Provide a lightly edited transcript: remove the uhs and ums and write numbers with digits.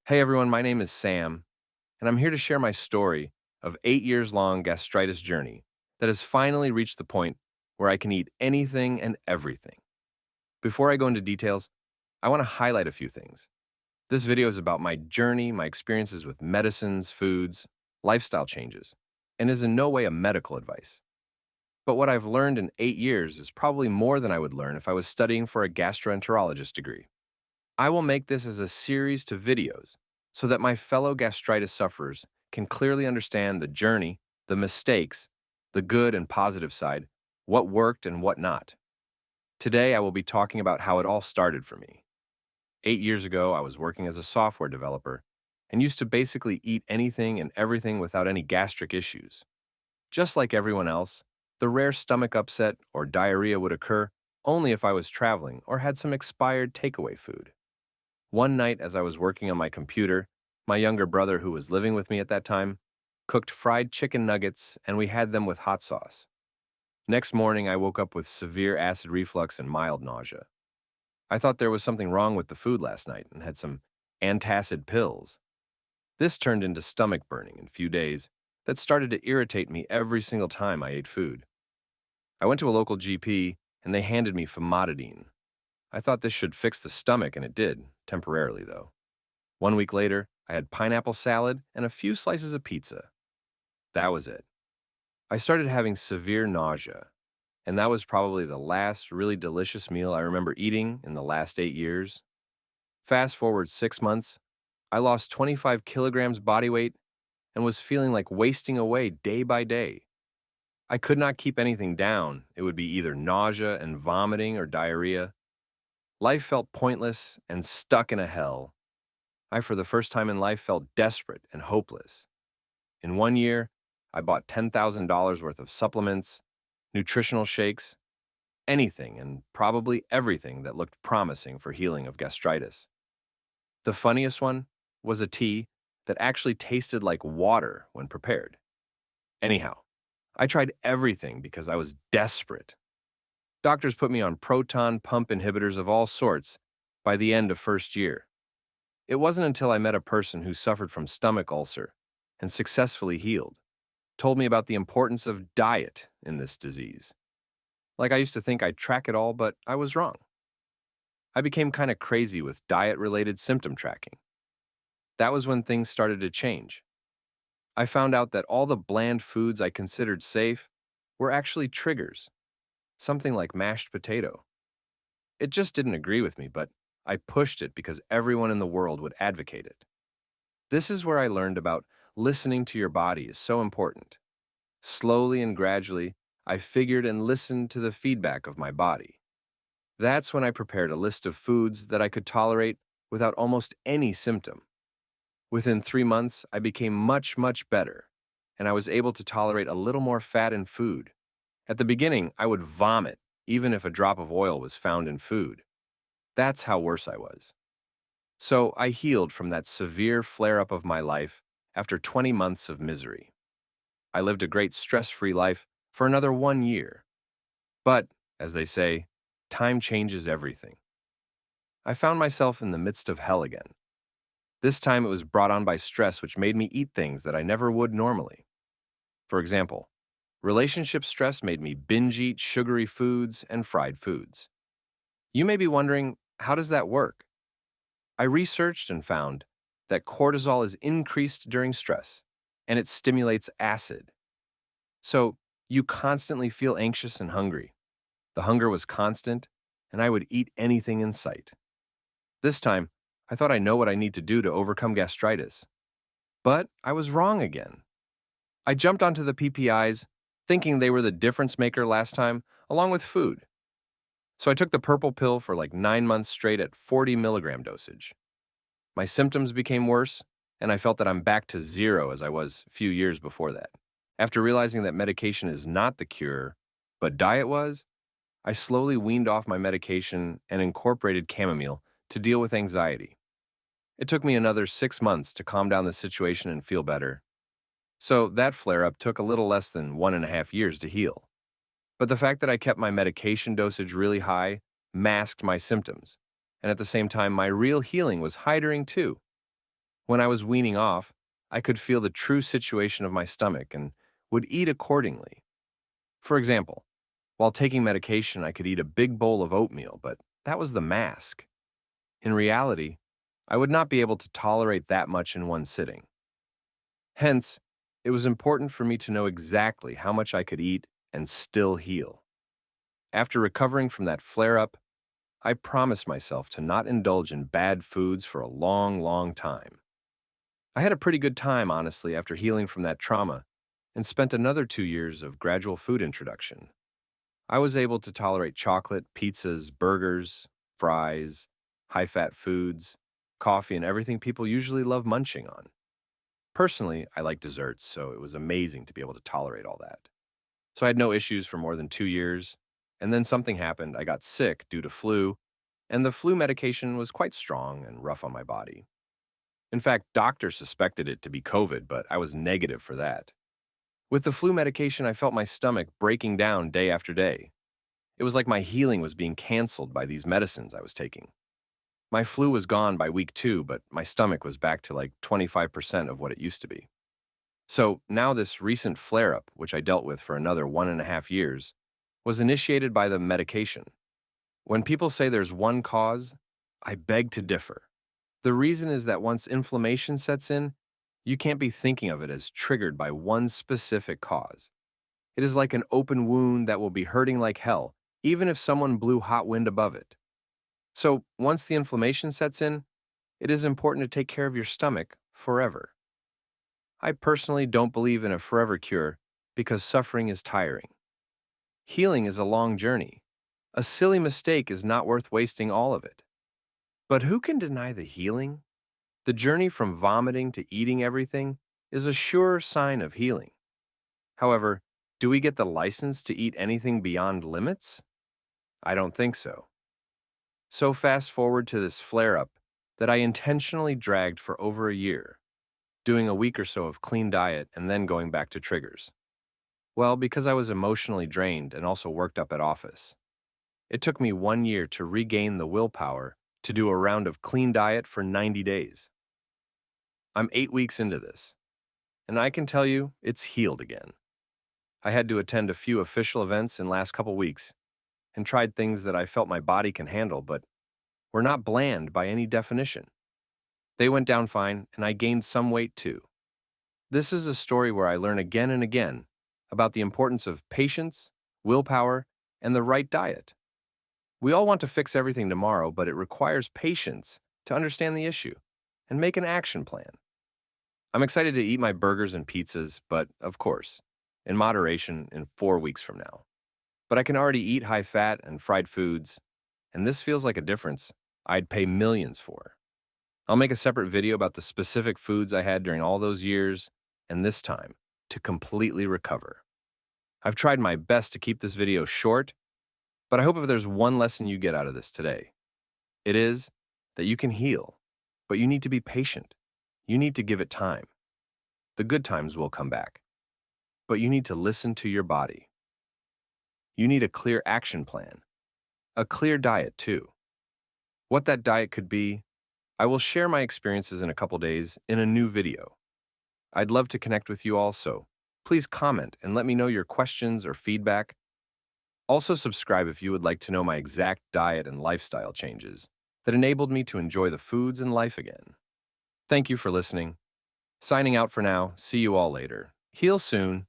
Hey everyone, my name is Sam, and I'm here to share my story of 8 years long gastritis journey that has finally reached the point where I can eat anything and everything. Before I go into details, I want to highlight a few things. This video is about my journey, my experiences with medicines, foods, lifestyle changes, and is in no way a medical advice. But what I've learned in 8 years is probably more than I would learn if I was studying for a gastroenterologist degree. I will make this as a series to videos so that my fellow gastritis sufferers can clearly understand the journey, the mistakes, the good and positive side, what worked and what not. Today, I will be talking about how it all started for me. 8 years ago, I was working as a software developer and used to basically eat anything and everything without any gastric issues. Just like everyone else, the rare stomach upset or diarrhea would occur only if I was traveling or had some expired takeaway food. One night, as I was working on my computer, my younger brother, who was living with me at that time, cooked fried chicken nuggets and we had them with hot sauce. Next morning, I woke up with severe acid reflux and mild nausea. I thought there was something wrong with the food last night and had some antacid pills. This turned into stomach burning in a few days that started to irritate me every single time I ate food. I went to a local GP and they handed me famotidine. I thought this should fix the stomach, and it did, temporarily though. 1 week later, I had pineapple salad and a few slices of pizza. That was it. I started having severe nausea, and that was probably the last really delicious meal I remember eating in the last 8 years. Fast forward 6 months, I lost 25 kilograms body weight and was feeling like wasting away day by day. I could not keep anything down. It would be either nausea and vomiting or diarrhea. Life felt pointless and stuck in a hell. I, for the first time in life, felt desperate and hopeless. In 1 year, I bought $10,000 worth of supplements, nutritional shakes, anything and probably everything that looked promising for healing of gastritis. The funniest one was a tea that actually tasted like water when prepared. Anyhow, I tried everything because I was desperate. Doctors put me on proton pump inhibitors of all sorts by the end of first year. It wasn't until I met a person who suffered from stomach ulcer and successfully healed, told me about the importance of diet in this disease. Like, I used to think I'd track it all, but I was wrong. I became kind of crazy with diet-related symptom tracking. That was when things started to change. I found out that all the bland foods I considered safe were actually triggers, something like mashed potato. It just didn't agree with me, but I pushed it because everyone in the world would advocate it. This is where I learned about listening to your body is so important. Slowly and gradually, I figured and listened to the feedback of my body. That's when I prepared a list of foods that I could tolerate without almost any symptom. Within 3 months, I became much better, and I was able to tolerate a little more fat in food. At the beginning, I would vomit, even if a drop of oil was found in food. That's how worse I was. So I healed from that severe flare-up of my life after 20 months of misery. I lived a great stress-free life for another 1 year. But, as they say, time changes everything. I found myself in the midst of hell again. This time it was brought on by stress, which made me eat things that I never would normally. For example, relationship stress made me binge eat sugary foods and fried foods. You may be wondering, how does that work? I researched and found that cortisol is increased during stress, and it stimulates acid. So, you constantly feel anxious and hungry. The hunger was constant, and I would eat anything in sight. This time, I thought I know what I need to do to overcome gastritis. But I was wrong again. I jumped onto the PPIs, thinking they were the difference maker last time, along with food. So I took the purple pill for like 9 months straight at 40 milligram dosage. My symptoms became worse, and I felt that I'm back to zero as I was a few years before that. After realizing that medication is not the cure, but diet was, I slowly weaned off my medication and incorporated chamomile to deal with anxiety. It took me another 6 months to calm down the situation and feel better. So that flare-up took a little less than 1.5 years to heal. But the fact that I kept my medication dosage really high masked my symptoms, and at the same time, my real healing was hiding too. When I was weaning off, I could feel the true situation of my stomach and would eat accordingly. For example, while taking medication, I could eat a big bowl of oatmeal, but that was the mask. In reality, I would not be able to tolerate that much in one sitting. Hence, it was important for me to know exactly how much I could eat and still heal. After recovering from that flare up, I promised myself to not indulge in bad foods for a long, long time. I had a pretty good time, honestly, after healing from that trauma, and spent another 2 years of gradual food introduction. I was able to tolerate chocolate, pizzas, burgers, fries, high fat foods, coffee, and everything people usually love munching on. Personally, I like desserts, so it was amazing to be able to tolerate all that. So I had no issues for more than 2 years, and then something happened. I got sick due to flu, and the flu medication was quite strong and rough on my body. In fact, doctors suspected it to be COVID, but I was negative for that. With the flu medication, I felt my stomach breaking down day after day. It was like my healing was being canceled by these medicines I was taking. My flu was gone by week 2, but my stomach was back to like 25% of what it used to be. So now this recent flare up, which I dealt with for another 1.5 years, was initiated by the medication. When people say there's one cause, I beg to differ. The reason is that once inflammation sets in, you can't be thinking of it as triggered by one specific cause. It is like an open wound that will be hurting like hell, even if someone blew hot wind above it. So, once the inflammation sets in, it is important to take care of your stomach forever. I personally don't believe in a forever cure because suffering is tiring. Healing is a long journey. A silly mistake is not worth wasting all of it. But who can deny the healing? The journey from vomiting to eating everything is a sure sign of healing. However, do we get the license to eat anything beyond limits? I don't think so. So fast forward to this flare up that I intentionally dragged for over a year, doing a week or so of clean diet and then going back to triggers. Well, because I was emotionally drained and also worked up at office. It took me 1 year to regain the willpower to do a round of clean diet for 90 days. I'm 8 weeks into this, and I can tell you it's healed again. I had to attend a few official events in last couple weeks and tried things that I felt my body can handle, but were not bland by any definition. They went down fine, and I gained some weight too. This is a story where I learn again and again about the importance of patience, willpower, and the right diet. We all want to fix everything tomorrow, but it requires patience to understand the issue and make an action plan. I'm excited to eat my burgers and pizzas, but of course, in moderation in 4 weeks from now. But I can already eat high fat and fried foods, and this feels like a difference I'd pay millions for. I'll make a separate video about the specific foods I had during all those years and this time to completely recover. I've tried my best to keep this video short, but I hope if there's one lesson you get out of this today, it is that you can heal, but you need to be patient. You need to give it time. The good times will come back, but you need to listen to your body. You need a clear action plan, a clear diet too. What that diet could be, I will share my experiences in a couple days in a new video. I'd love to connect with you also. Please comment and let me know your questions or feedback. Also subscribe if you would like to know my exact diet and lifestyle changes that enabled me to enjoy the foods and life again. Thank you for listening. Signing out for now. See you all later. Heal soon.